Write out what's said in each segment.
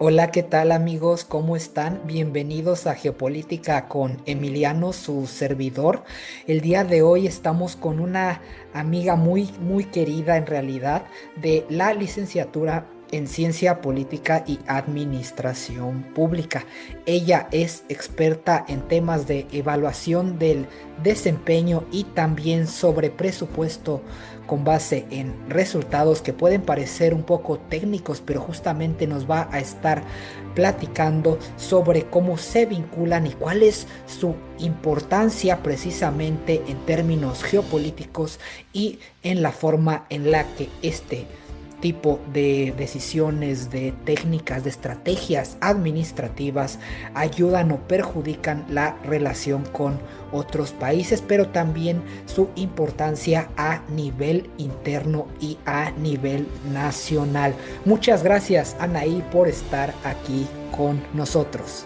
Hola, ¿qué tal amigos? ¿Cómo están? Bienvenidos a Geopolítica con Emiliano, su servidor. El día de hoy estamos con una amiga muy querida en realidad de la licenciatura en Ciencia Política y Administración Pública. Ella es experta en temas de evaluación del desempeño y también sobre presupuesto con base en resultados que pueden parecer un poco técnicos, pero justamente nos va a estar platicando sobre cómo se vinculan y cuál es su importancia precisamente en términos geopolíticos y en la forma en la que este tipo de decisiones, de técnicas, de estrategias administrativas ayudan o perjudican la relación con otros países, pero también su importancia a nivel interno y a nivel nacional. Muchas gracias, Anaí, por estar aquí con nosotros.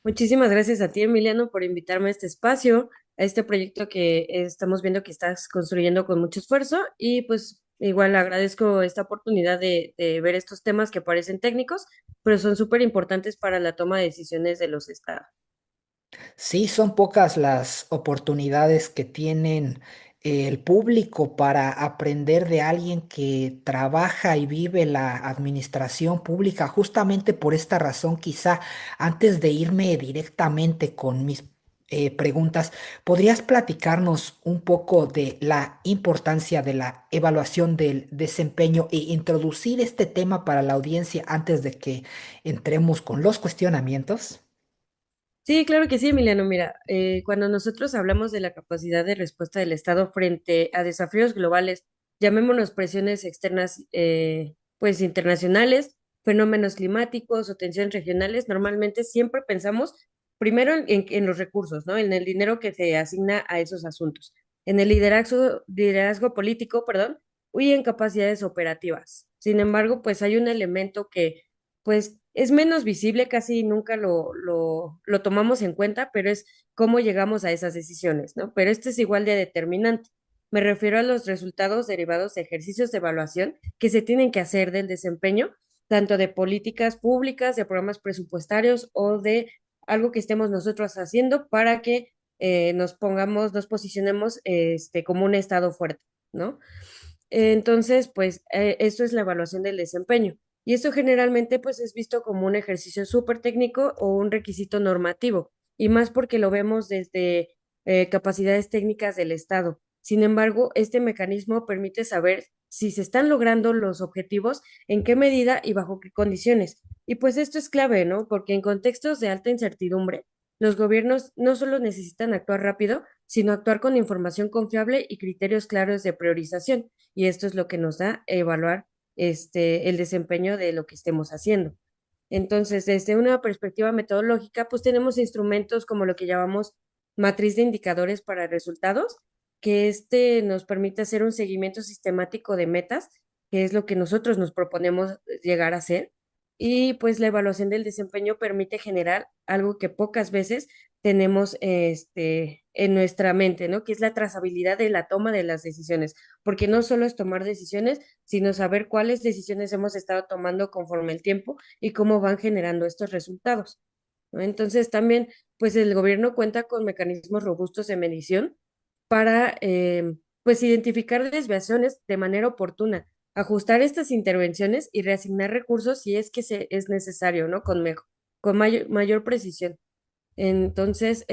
Muchísimas gracias a ti, Emiliano, por invitarme a este espacio, a este proyecto que estamos viendo que estás construyendo con mucho esfuerzo y pues igual agradezco esta oportunidad de ver estos temas que parecen técnicos, pero son súper importantes para la toma de decisiones de los estados. Sí, son pocas las oportunidades que tienen el público para aprender de alguien que trabaja y vive la administración pública. Justamente por esta razón, quizá antes de irme directamente con mis preguntas, ¿podrías platicarnos un poco de la importancia de la evaluación del desempeño e introducir este tema para la audiencia antes de que entremos con los cuestionamientos? Sí, claro que sí, Emiliano. Mira, cuando nosotros hablamos de la capacidad de respuesta del Estado frente a desafíos globales, llamémonos presiones externas, pues internacionales, fenómenos climáticos o tensiones regionales, normalmente siempre pensamos primero en los recursos, ¿no? En el dinero que se asigna a esos asuntos, en el liderazgo político, perdón, y en capacidades operativas. Sin embargo, pues hay un elemento que pues es menos visible, casi nunca lo tomamos en cuenta, pero es cómo llegamos a esas decisiones, ¿no? Pero este es igual de determinante. Me refiero a los resultados derivados de ejercicios de evaluación que se tienen que hacer del desempeño, tanto de políticas públicas, de programas presupuestarios o de algo que estemos nosotros haciendo para que nos posicionemos como un estado fuerte, ¿no? Entonces, pues esto es la evaluación del desempeño. Y esto generalmente pues es visto como un ejercicio súper técnico o un requisito normativo, y más porque lo vemos desde capacidades técnicas del Estado. Sin embargo, este mecanismo permite saber si se están logrando los objetivos, en qué medida y bajo qué condiciones. Y pues esto es clave, ¿no? Porque en contextos de alta incertidumbre, los gobiernos no solo necesitan actuar rápido, sino actuar con información confiable y criterios claros de priorización. Y esto es lo que nos da a evaluar el desempeño de lo que estemos haciendo. Entonces, desde una perspectiva metodológica, pues tenemos instrumentos como lo que llamamos matriz de indicadores para resultados, que nos permite hacer un seguimiento sistemático de metas, que es lo que nosotros nos proponemos llegar a hacer. Y pues la evaluación del desempeño permite generar algo que pocas veces tenemos en nuestra mente, ¿no? Que es la trazabilidad de la toma de las decisiones, porque no solo es tomar decisiones, sino saber cuáles decisiones hemos estado tomando conforme el tiempo y cómo van generando estos resultados, ¿no? Entonces también, pues el gobierno cuenta con mecanismos robustos de medición para, pues, identificar desviaciones de manera oportuna, ajustar estas intervenciones y reasignar recursos si es que es necesario, ¿no? Con mayor precisión. Entonces,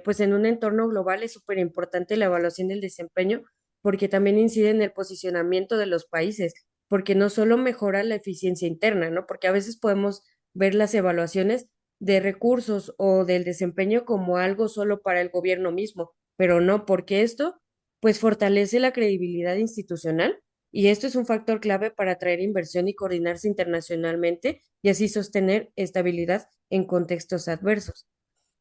pues en un entorno global es súper importante la evaluación del desempeño porque también incide en el posicionamiento de los países, porque no solo mejora la eficiencia interna, ¿no? Porque a veces podemos ver las evaluaciones de recursos o del desempeño como algo solo para el gobierno mismo, pero no, porque esto pues fortalece la credibilidad institucional y esto es un factor clave para atraer inversión y coordinarse internacionalmente y así sostener estabilidad en contextos adversos.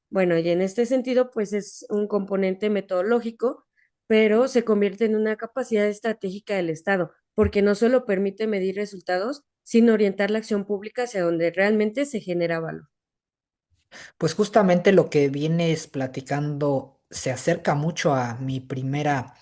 Bueno, y en este sentido, pues es un componente metodológico, pero se convierte en una capacidad estratégica del Estado, porque no solo permite medir resultados, sino orientar la acción pública hacia donde realmente se genera valor. Pues justamente lo que vienes platicando se acerca mucho a mi primera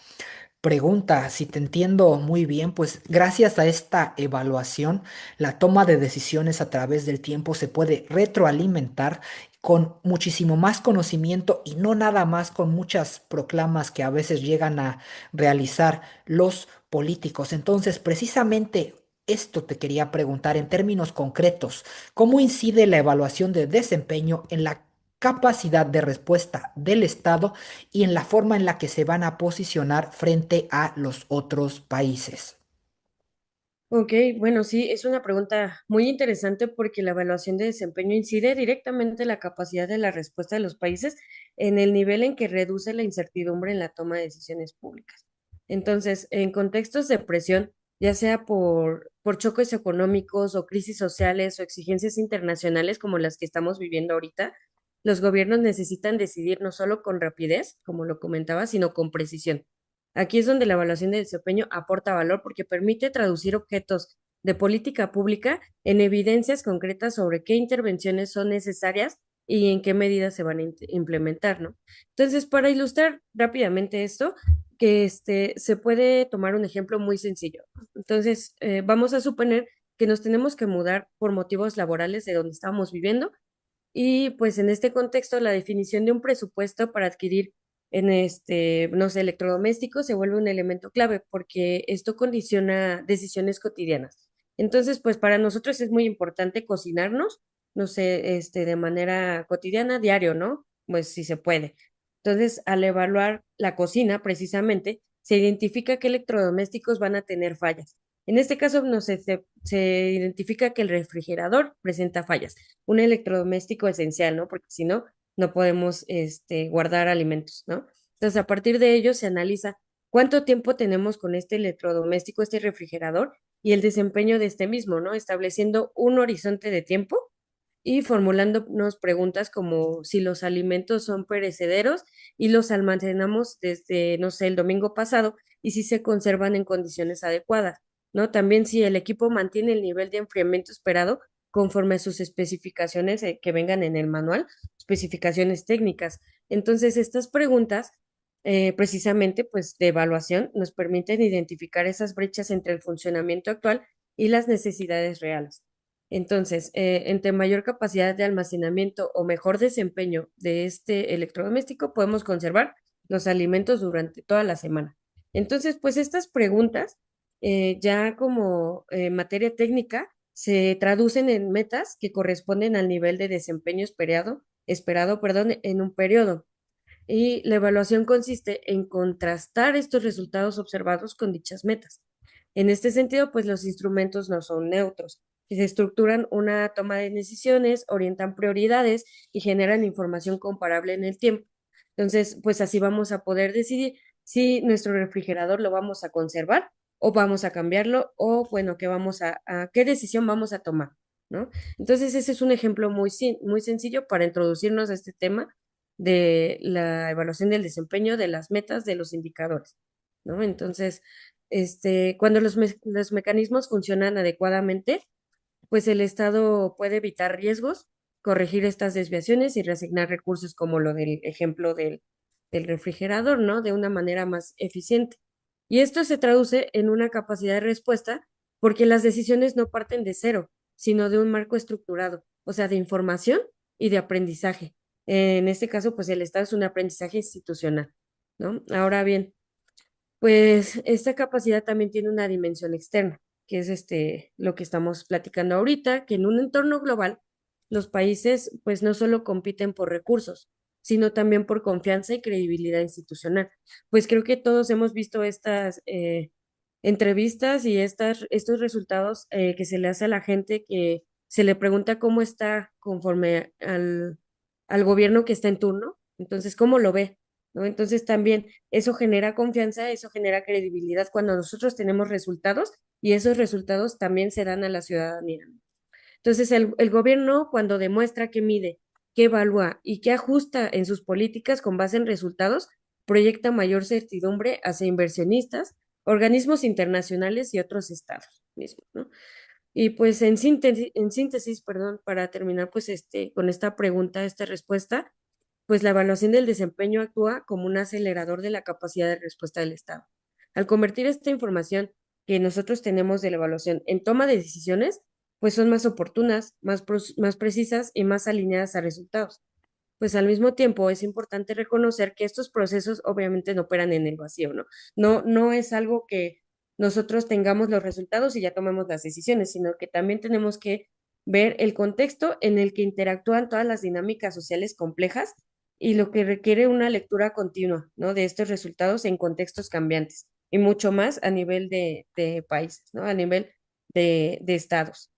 Pregunta, si te entiendo muy bien, pues gracias a esta evaluación, la toma de decisiones a través del tiempo se puede retroalimentar con muchísimo más conocimiento y no nada más con muchas proclamas que a veces llegan a realizar los políticos. Entonces, precisamente esto te quería preguntar en términos concretos, ¿cómo incide la evaluación de desempeño en la capacidad de respuesta del Estado y en la forma en la que se van a posicionar frente a los otros países? Ok, bueno, sí, es una pregunta muy interesante porque la evaluación de desempeño incide directamente en la capacidad de la respuesta de los países en el nivel en que reduce la incertidumbre en la toma de decisiones públicas. Entonces, en contextos de presión, ya sea por choques económicos o crisis sociales o exigencias internacionales como las que estamos viviendo ahorita, los gobiernos necesitan decidir no solo con rapidez, como lo comentaba, sino con precisión. Aquí es donde la evaluación de desempeño aporta valor porque permite traducir objetos de política pública en evidencias concretas sobre qué intervenciones son necesarias y en qué medidas se van a implementar, ¿no? Entonces, para ilustrar rápidamente esto, que se puede tomar un ejemplo muy sencillo. Entonces, vamos a suponer que nos tenemos que mudar por motivos laborales de donde estamos viviendo y pues en este contexto, la definición de un presupuesto para adquirir no sé, electrodomésticos se vuelve un elemento clave porque esto condiciona decisiones cotidianas. Entonces, pues para nosotros es muy importante cocinarnos, no sé, de manera cotidiana, diario, ¿no? Pues si se puede. Entonces, al evaluar la cocina, precisamente, se identifica qué electrodomésticos van a tener fallas. En este caso, no sé, se identifica que el refrigerador presenta fallas, un electrodoméstico esencial, ¿no? Porque si no, no podemos guardar alimentos, ¿no? Entonces, a partir de ello se analiza cuánto tiempo tenemos con este electrodoméstico, este refrigerador y el desempeño de este mismo, ¿no? Estableciendo un horizonte de tiempo y formulándonos preguntas como si los alimentos son perecederos y los almacenamos desde, no sé, el domingo pasado y si se conservan en condiciones adecuadas, ¿no? También si el equipo mantiene el nivel de enfriamiento esperado conforme a sus especificaciones que vengan en el manual, especificaciones técnicas. Entonces, estas preguntas, precisamente, pues, de evaluación, nos permiten identificar esas brechas entre el funcionamiento actual y las necesidades reales. Entonces, entre mayor capacidad de almacenamiento o mejor desempeño de este electrodoméstico, podemos conservar los alimentos durante toda la semana. Entonces, pues estas preguntas, ya como materia técnica, se traducen en metas que corresponden al nivel de desempeño esperado, perdón, en un periodo. Y la evaluación consiste en contrastar estos resultados observados con dichas metas. En este sentido, pues los instrumentos no son neutros, se estructuran una toma de decisiones, orientan prioridades y generan información comparable en el tiempo. Entonces, pues así vamos a poder decidir si nuestro refrigerador lo vamos a conservar o vamos a cambiarlo o, bueno, qué decisión vamos a tomar, ¿no? Entonces, ese es un ejemplo muy sencillo para introducirnos a este tema de la evaluación del desempeño, de las metas, de los indicadores, ¿no? Entonces, cuando los mecanismos funcionan adecuadamente, pues el Estado puede evitar riesgos, corregir estas desviaciones y reasignar recursos como lo del ejemplo del refrigerador, ¿no? De una manera más eficiente. Y esto se traduce en una capacidad de respuesta porque las decisiones no parten de cero, sino de un marco estructurado, o sea, de información y de aprendizaje. En este caso, pues el Estado es un aprendizaje institucional, ¿no? Ahora bien, pues esta capacidad también tiene una dimensión externa, que es lo que estamos platicando ahorita, que en un entorno global los países pues no solo compiten por recursos, sino también por confianza y credibilidad institucional. Pues creo que todos hemos visto estas entrevistas y estos resultados que se le hace a la gente que se le pregunta cómo está conforme al gobierno que está en turno, entonces, ¿cómo lo ve? ¿No? Entonces también eso genera confianza, eso genera credibilidad cuando nosotros tenemos resultados y esos resultados también se dan a la ciudadanía. Entonces, el gobierno cuando demuestra que mide, que evalúa y que ajusta en sus políticas con base en resultados, proyecta mayor certidumbre hacia inversionistas, organismos internacionales y otros estados mismos, ¿no? Y pues en síntesis, perdón, para terminar pues con esta pregunta, esta respuesta, pues la evaluación del desempeño actúa como un acelerador de la capacidad de respuesta del Estado. Al convertir esta información que nosotros tenemos de la evaluación en toma de decisiones, pues son más oportunas, más precisas y más alineadas a resultados. Pues al mismo tiempo es importante reconocer que estos procesos obviamente no operan en el vacío, ¿no? No es algo que nosotros tengamos los resultados y ya tomemos las decisiones, sino que también tenemos que ver el contexto en el que interactúan todas las dinámicas sociales complejas y lo que requiere una lectura continua, ¿no? De estos resultados en contextos cambiantes y mucho más a nivel de países, ¿no? A nivel de estados.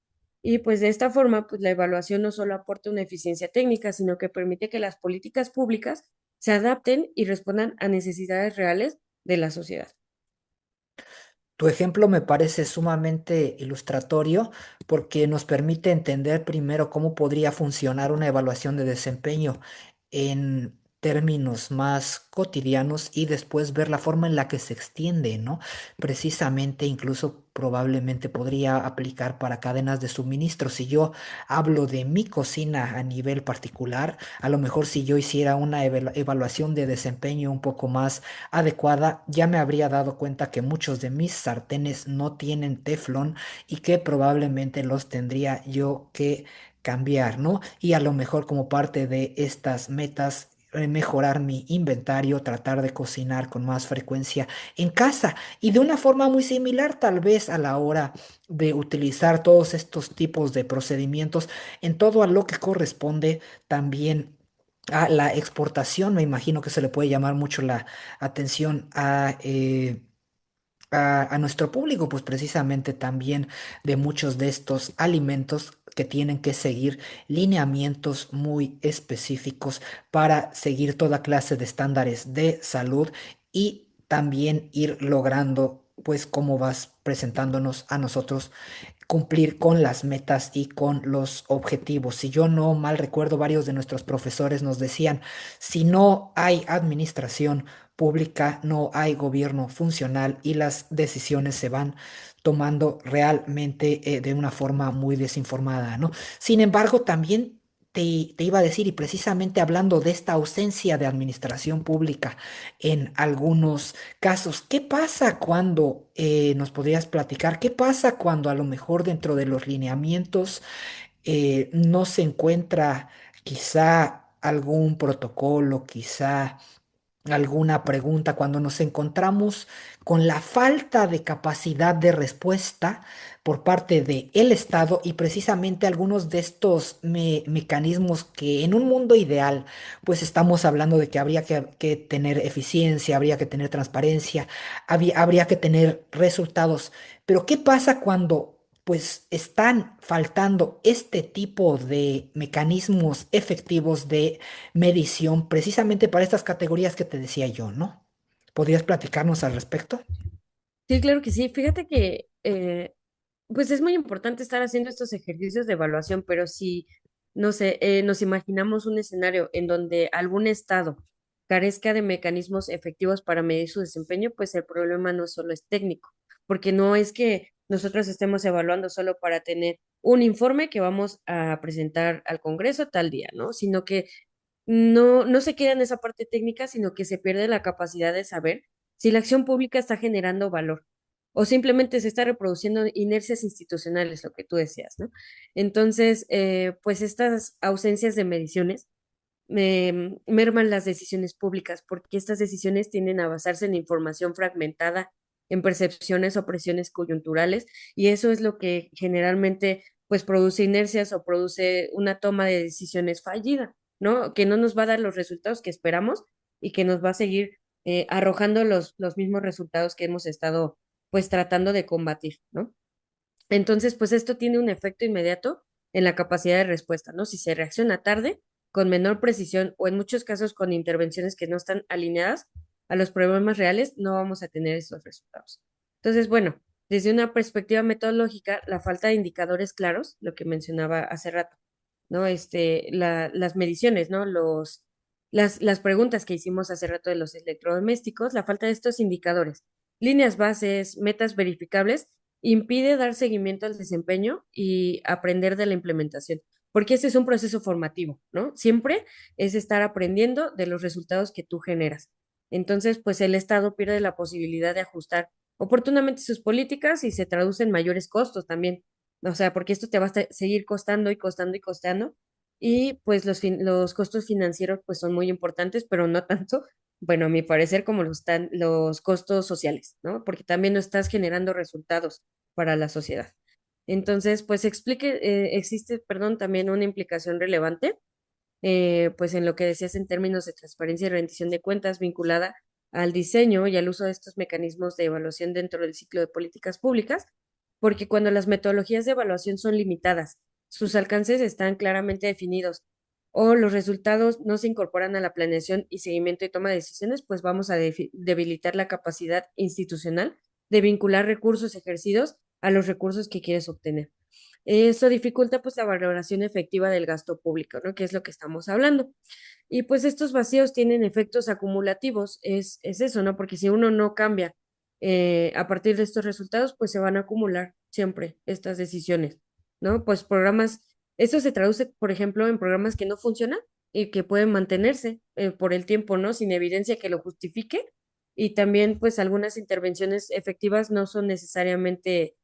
Y pues de esta forma, pues la evaluación no solo aporta una eficiencia técnica, sino que permite que las políticas públicas se adapten y respondan a necesidades reales de la sociedad. Tu ejemplo me parece sumamente ilustratorio porque nos permite entender primero cómo podría funcionar una evaluación de desempeño en términos más cotidianos y después ver la forma en la que se extiende, ¿no? Precisamente, incluso probablemente podría aplicar para cadenas de suministro. Si yo hablo de mi cocina a nivel particular, a lo mejor si yo hiciera una evaluación de desempeño un poco más adecuada, ya me habría dado cuenta que muchos de mis sartenes no tienen teflón y que probablemente los tendría yo que cambiar, ¿no? Y a lo mejor como parte de estas metas, mejorar mi inventario, tratar de cocinar con más frecuencia en casa y de una forma muy similar tal vez a la hora de utilizar todos estos tipos de procedimientos en todo a lo que corresponde también a la exportación. Me imagino que se le puede llamar mucho la atención a nuestro público, pues precisamente también de muchos de estos alimentos que tienen que seguir lineamientos muy específicos para seguir toda clase de estándares de salud y también ir logrando, pues, cómo vas presentándonos a nosotros cumplir con las metas y con los objetivos. Si yo no mal recuerdo, varios de nuestros profesores nos decían, si no hay administración pública, no hay gobierno funcional y las decisiones se van tomando realmente de una forma muy desinformada, ¿no? Sin embargo, también te iba a decir, y precisamente hablando de esta ausencia de administración pública en algunos casos, ¿qué pasa cuando, nos podrías platicar, qué pasa cuando a lo mejor dentro de los lineamientos no se encuentra quizá algún protocolo, quizá alguna pregunta, cuando nos encontramos con la falta de capacidad de respuesta por parte del Estado y precisamente algunos de estos mecanismos que en un mundo ideal, pues estamos hablando de que habría que tener eficiencia, habría que tener transparencia, habría que tener resultados. Pero ¿qué pasa cuando pues están faltando este tipo de mecanismos efectivos de medición precisamente para estas categorías que te decía yo, ¿no? ¿Podrías platicarnos al respecto? Sí, claro que sí. Fíjate que pues es muy importante estar haciendo estos ejercicios de evaluación, pero si, no sé, nos imaginamos un escenario en donde algún estado carezca de mecanismos efectivos para medir su desempeño, pues el problema no solo es técnico, porque no es que nosotros estemos evaluando solo para tener un informe que vamos a presentar al Congreso tal día, ¿no? Sino que no se queda en esa parte técnica, sino que se pierde la capacidad de saber si la acción pública está generando valor o simplemente se está reproduciendo inercias institucionales, lo que tú decías, ¿no? Entonces, pues estas ausencias de mediciones merman las decisiones públicas porque estas decisiones tienden a basarse en información fragmentada, en percepciones o presiones coyunturales y eso es lo que generalmente pues produce inercias o produce una toma de decisiones fallida, ¿no? Que no nos va a dar los resultados que esperamos y que nos va a seguir arrojando los mismos resultados que hemos estado pues tratando de combatir, ¿no? Entonces, pues esto tiene un efecto inmediato en la capacidad de respuesta, ¿no? Si se reacciona tarde, con menor precisión o en muchos casos con intervenciones que no están alineadas a los problemas reales, no vamos a tener esos resultados. Entonces, bueno, desde una perspectiva metodológica, la falta de indicadores claros, lo que mencionaba hace rato, ¿no? Las mediciones, ¿no? Las preguntas que hicimos hace rato de los electrodomésticos, la falta de estos indicadores, líneas bases, metas verificables, impide dar seguimiento al desempeño y aprender de la implementación, porque ese es un proceso formativo, ¿no? Siempre es estar aprendiendo de los resultados que tú generas. Entonces, pues el Estado pierde la posibilidad de ajustar oportunamente sus políticas y se traduce en mayores costos también. O sea, porque esto te va a seguir costando y costando y costando. Y pues los costos financieros pues son muy importantes, pero no tanto, bueno, a mi parecer, como los costos sociales, ¿no? Porque también no estás generando resultados para la sociedad. Entonces, pues existe, perdón, también una implicación relevante pues en lo que decías en términos de transparencia y rendición de cuentas vinculada al diseño y al uso de estos mecanismos de evaluación dentro del ciclo de políticas públicas, porque cuando las metodologías de evaluación son limitadas, sus alcances están claramente definidos o los resultados no se incorporan a la planeación y seguimiento y toma de decisiones, pues vamos a debilitar la capacidad institucional de vincular recursos ejercidos a los recursos que quieres obtener. Eso dificulta pues la valoración efectiva del gasto público, ¿no? Que es lo que estamos hablando. Y pues estos vacíos tienen efectos acumulativos, es eso, ¿no? Porque si uno no cambia a partir de estos resultados, pues se van a acumular siempre estas decisiones, ¿no? Pues esto se traduce, por ejemplo, en programas que no funcionan y que pueden mantenerse por el tiempo, ¿no? Sin evidencia que lo justifique. Y también, pues, algunas intervenciones efectivas no son necesariamente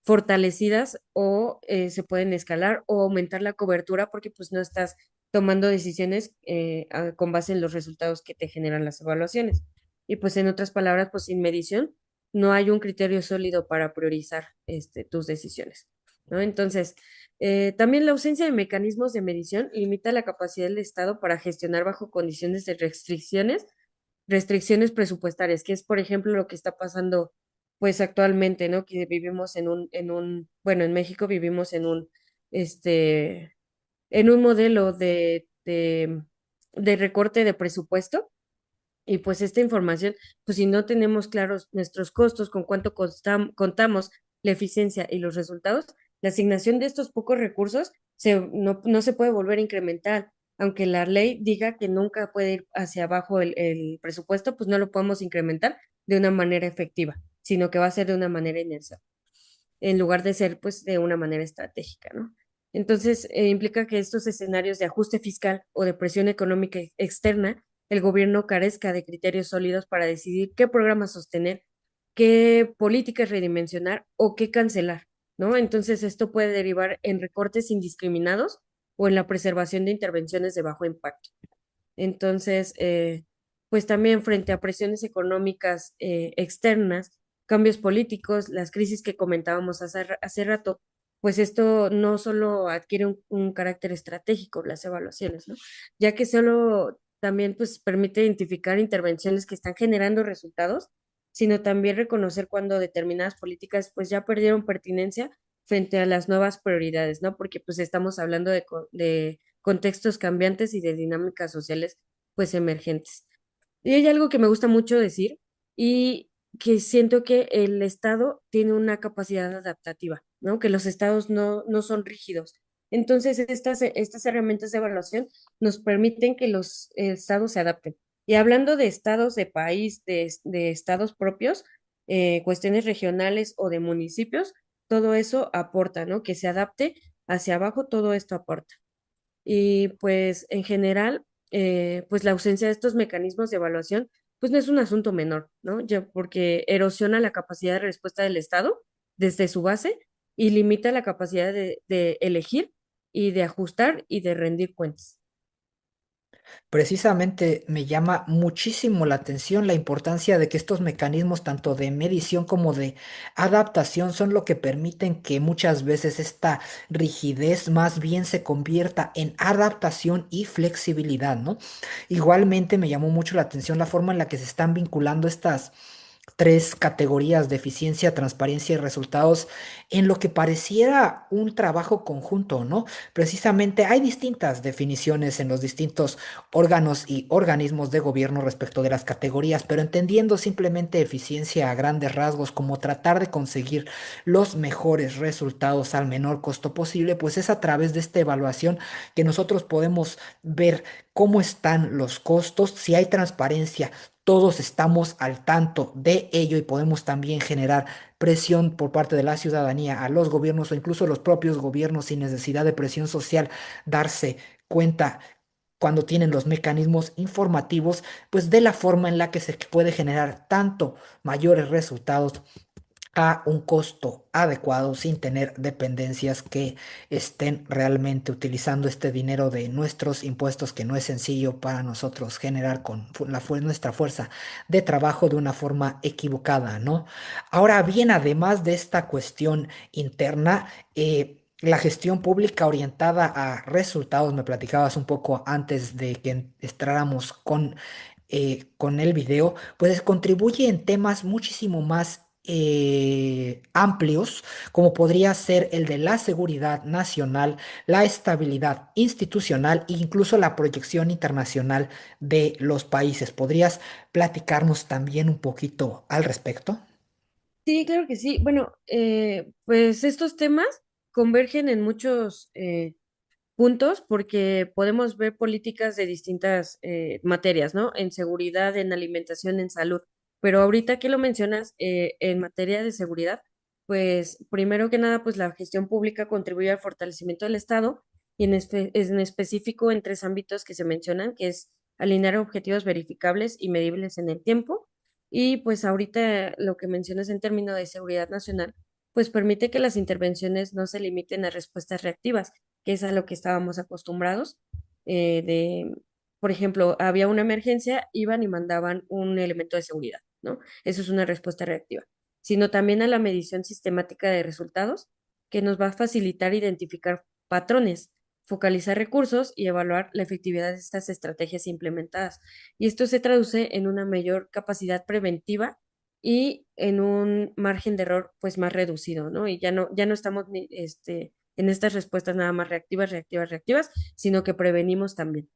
fortalecidas o se pueden escalar o aumentar la cobertura porque pues no estás tomando decisiones con base en los resultados que te generan las evaluaciones. Y pues en otras palabras, pues sin medición no hay un criterio sólido para priorizar tus decisiones, ¿no? Entonces, también la ausencia de mecanismos de medición limita la capacidad del Estado para gestionar bajo condiciones de restricciones presupuestarias, que es, por ejemplo, lo que está pasando pues actualmente, ¿no? Que vivimos bueno, en México vivimos en un modelo de recorte de presupuesto y pues esta información, pues si no tenemos claros nuestros costos, con cuánto contamos, la eficiencia y los resultados, la asignación de estos pocos recursos no se puede volver a incrementar. Aunque la ley diga que nunca puede ir hacia abajo el presupuesto, pues no lo podemos incrementar de una manera efectiva, sino que va a ser de una manera inercial en lugar de ser pues de una manera estratégica, ¿no? Entonces, implica que estos escenarios de ajuste fiscal o de presión económica externa, el gobierno carezca de criterios sólidos para decidir qué programas sostener, qué políticas redimensionar o qué cancelar, ¿no? Entonces, esto puede derivar en recortes indiscriminados o en la preservación de intervenciones de bajo impacto. Entonces, pues también frente a presiones económicas externas, cambios políticos, las crisis que comentábamos hace rato, pues esto no solo adquiere un carácter estratégico, las evaluaciones, ¿no? Ya que solo también pues permite identificar intervenciones que están generando resultados, sino también reconocer cuando determinadas políticas pues ya perdieron pertinencia frente a las nuevas prioridades, ¿no? Porque pues estamos hablando de contextos cambiantes y de dinámicas sociales pues emergentes. Y hay algo que me gusta mucho decir y que siento que el Estado tiene una capacidad adaptativa, ¿no? Que los estados no son rígidos. Entonces, estas herramientas de evaluación nos permiten que los estados se adapten. Y hablando de estados de país, de estados propios, cuestiones regionales o de municipios, todo eso aporta, ¿no? Que se adapte hacia abajo, todo esto aporta. Y pues en general, pues la ausencia de estos mecanismos de evaluación, pues no es un asunto menor, ¿no? Ya porque erosiona la capacidad de respuesta del Estado desde su base y limita la capacidad de elegir y de ajustar y de rendir cuentas. Precisamente me llama muchísimo la atención la importancia de que estos mecanismos, tanto de medición como de adaptación, son lo que permiten que muchas veces esta rigidez más bien se convierta en adaptación y flexibilidad, ¿no? Igualmente me llamó mucho la atención la forma en la que se están vinculando estas tres categorías de eficiencia, transparencia y resultados en lo que pareciera un trabajo conjunto, ¿no? Precisamente hay distintas definiciones en los distintos órganos y organismos de gobierno respecto de las categorías, pero entendiendo simplemente eficiencia a grandes rasgos como tratar de conseguir los mejores resultados al menor costo posible, pues es a través de esta evaluación que nosotros podemos ver cómo están los costos, si hay transparencia, todos estamos al tanto de ello y podemos también generar presión por parte de la ciudadanía a los gobiernos o incluso los propios gobiernos sin necesidad de presión social, darse cuenta cuando tienen los mecanismos informativos, pues de la forma en la que se puede generar tanto mayores resultados a un costo adecuado sin tener dependencias que estén realmente utilizando este dinero de nuestros impuestos que no es sencillo para nosotros generar con nuestra fuerza de trabajo de una forma equivocada, ¿no? Ahora bien, además de esta cuestión interna, la gestión pública orientada a resultados, me platicabas un poco antes de que entráramos con el video, pues contribuye en temas muchísimo más amplios, como podría ser el de la seguridad nacional, la estabilidad institucional e incluso la proyección internacional de los países. ¿Podrías platicarnos también un poquito al respecto? Sí, claro que sí. Bueno, pues estos temas convergen en muchos puntos porque podemos ver políticas de distintas materias, ¿no? En seguridad, en alimentación, en salud. Pero ahorita que lo mencionas, en materia de seguridad, pues primero que nada, pues la gestión pública contribuye al fortalecimiento del Estado y en específico en tres ámbitos que se mencionan, que es alinear objetivos verificables y medibles en el tiempo. Y pues ahorita lo que mencionas en términos de seguridad nacional, pues permite que las intervenciones no se limiten a respuestas reactivas, que es a lo que estábamos acostumbrados. De, por ejemplo, había una emergencia, iban y mandaban un elemento de seguridad, ¿no? Eso es una respuesta reactiva, sino también a la medición sistemática de resultados, que nos va a facilitar identificar patrones, focalizar recursos y evaluar la efectividad de estas estrategias implementadas. Y esto se traduce en una mayor capacidad preventiva y en un margen de error pues más reducido, ¿no? Y ya no estamos en estas respuestas nada más reactivas, reactivas, reactivas, sino que prevenimos también.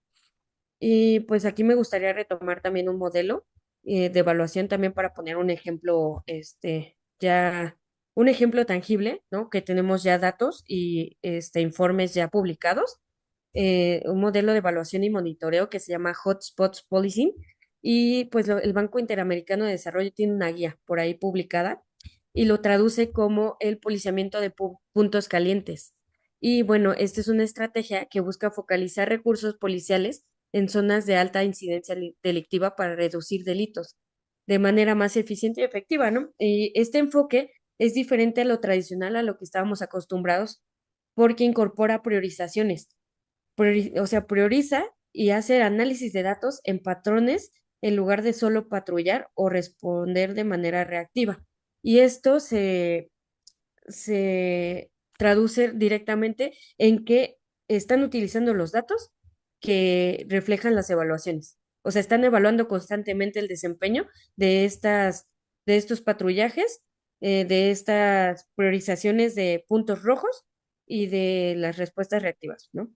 Y pues aquí me gustaría retomar también un modelo de evaluación también para poner un ejemplo, un ejemplo tangible, ¿no? Que tenemos ya datos y informes ya publicados, un modelo de evaluación y monitoreo que se llama Hotspots Policing. Y pues el Banco Interamericano de Desarrollo tiene una guía por ahí publicada y lo traduce como el policiamiento de puntos calientes. Y bueno, esta es una estrategia que busca focalizar recursos policiales en zonas de alta incidencia delictiva para reducir delitos de manera más eficiente y efectiva, ¿no? Y este enfoque es diferente a lo tradicional, a lo que estábamos acostumbrados, porque incorpora priorizaciones. O sea, prioriza y hace análisis de datos en patrones en lugar de solo patrullar o responder de manera reactiva. Y esto se traduce directamente en que están utilizando los datos que reflejan las evaluaciones. O sea, están evaluando constantemente el desempeño de de estos patrullajes, de estas priorizaciones de puntos rojos y de las respuestas reactivas, ¿no?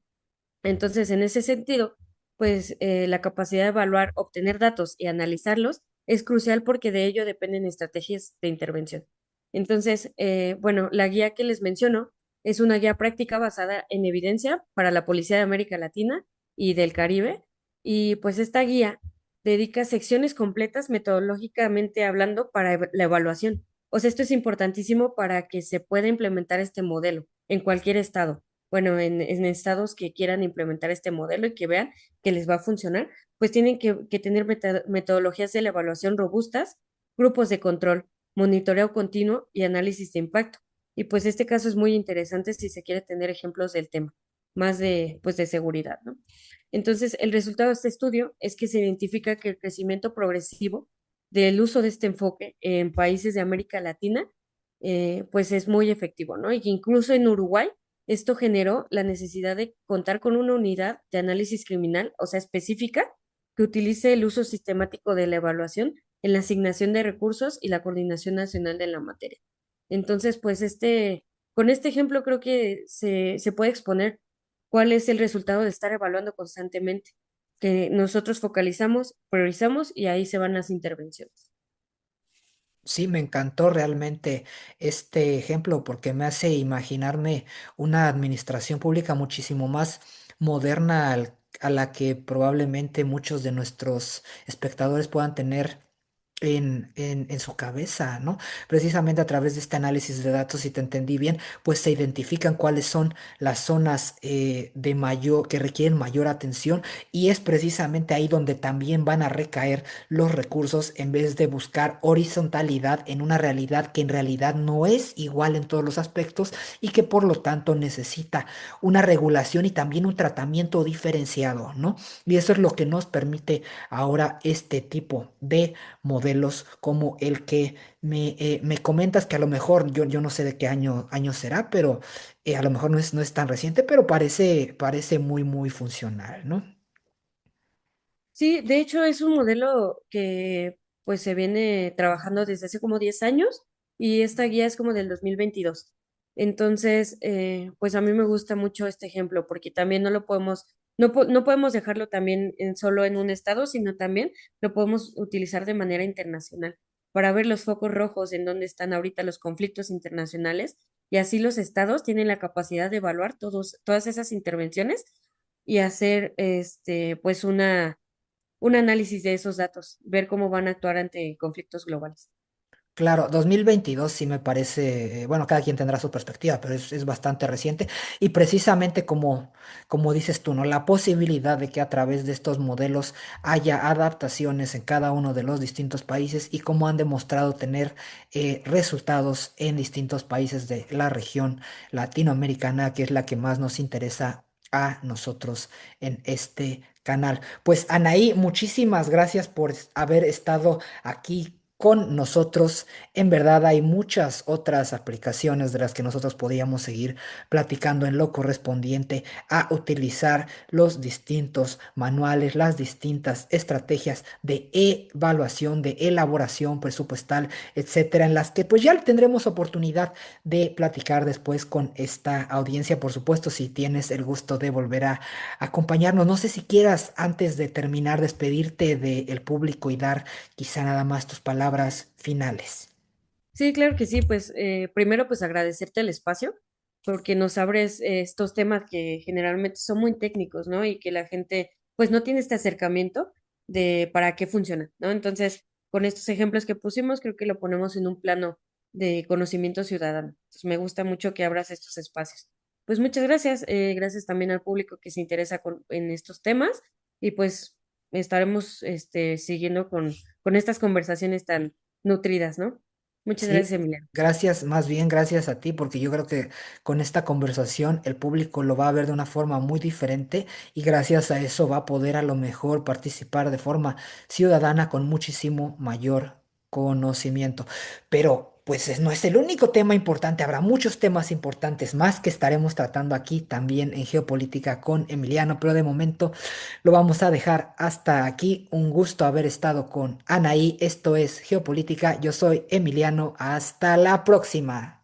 Entonces, en ese sentido, pues la capacidad de evaluar, obtener datos y analizarlos es crucial porque de ello dependen estrategias de intervención. Entonces, bueno, la guía que les menciono es una guía práctica basada en evidencia para la Policía de América Latina y del Caribe. Y pues esta guía dedica secciones completas metodológicamente hablando para la evaluación. O sea, esto es importantísimo para que se pueda implementar este modelo en cualquier estado. Bueno, en estados que quieran implementar este modelo y que vean que les va a funcionar, pues tienen que tener metodologías de la evaluación robustas, grupos de control, monitoreo continuo y análisis de impacto. Y pues este caso es muy interesante si se quiere tener ejemplos del tema, más de, pues de seguridad, ¿no? Entonces, el resultado de este estudio es que se identifica que el crecimiento progresivo del uso de este enfoque en países de América Latina, pues es muy efectivo, ¿no? Y que incluso en Uruguay, esto generó la necesidad de contar con una unidad de análisis criminal, o sea, específica, que utilice el uso sistemático de la evaluación en la asignación de recursos y la coordinación nacional de la materia. Entonces, pues con este ejemplo creo que se puede exponer cuál es el resultado de estar evaluando constantemente, que nosotros focalizamos, priorizamos y ahí se van las intervenciones. Sí, me encantó realmente este ejemplo porque me hace imaginarme una administración pública muchísimo más moderna a la que probablemente muchos de nuestros espectadores puedan tener en su cabeza, ¿no? Precisamente a través de este análisis de datos, si te entendí bien, pues se identifican cuáles son las zonas de mayor, que requieren mayor atención y es precisamente ahí donde también van a recaer los recursos en vez de buscar horizontalidad en una realidad que en realidad no es igual en todos los aspectos y que por lo tanto necesita una regulación y también un tratamiento diferenciado, ¿no? Y eso es lo que nos permite ahora este tipo de modelos como el que me comentas que a lo mejor yo no sé de qué año será, pero a lo mejor no es tan reciente, pero parece muy funcional, ¿no? Sí, de hecho es un modelo que pues se viene trabajando desde hace como 10 años y esta guía es como del 2022. Entonces, pues a mí me gusta mucho este ejemplo porque también no lo podemos, no podemos dejarlo también solo en un estado, sino también lo podemos utilizar de manera internacional para ver los focos rojos en donde están ahorita los conflictos internacionales y así los estados tienen la capacidad de evaluar todas esas intervenciones y hacer pues un análisis de esos datos, ver cómo van a actuar ante conflictos globales. Claro, 2022 sí me parece, bueno, cada quien tendrá su perspectiva, pero es bastante reciente y precisamente como dices tú, ¿no? La posibilidad de que a través de estos modelos haya adaptaciones en cada uno de los distintos países y cómo han demostrado tener resultados en distintos países de la región latinoamericana, que es la que más nos interesa a nosotros en este canal. Pues Anaí, muchísimas gracias por haber estado aquí con nosotros. En verdad hay muchas otras aplicaciones de las que nosotros podríamos seguir platicando en lo correspondiente a utilizar los distintos manuales, las distintas estrategias de evaluación, de elaboración presupuestal, etcétera, en las que pues ya tendremos oportunidad de platicar después con esta audiencia, por supuesto, si tienes el gusto de volver a acompañarnos. No sé si quieras, antes de terminar, despedirte del público y dar quizá nada más tus palabras finales. Sí, claro que sí, pues primero pues agradecerte el espacio porque nos abres estos temas que generalmente son muy técnicos, ¿no? Y que la gente pues no tiene este acercamiento de para qué funciona, ¿no? Entonces, con estos ejemplos que pusimos, creo que lo ponemos en un plano de conocimiento ciudadano. Entonces, me gusta mucho que abras estos espacios. Pues muchas gracias, gracias también al público que se interesa en estos temas y pues estaremos siguiendo con estas conversaciones tan nutridas, ¿no? Muchas Sí, gracias, Emiliano. gracias, más bien gracias a ti, porque yo creo que con esta conversación el público lo va a ver de una forma muy diferente y gracias a eso va a poder a lo mejor participar de forma ciudadana con muchísimo mayor conocimiento. Pero pues no es el único tema importante, habrá muchos temas importantes más que estaremos tratando aquí también en geopolítica con Emiliano, pero de momento lo vamos a dejar hasta aquí. Un gusto haber estado con Anaí. Esto es Geopolítica. Yo soy Emiliano. Hasta la próxima.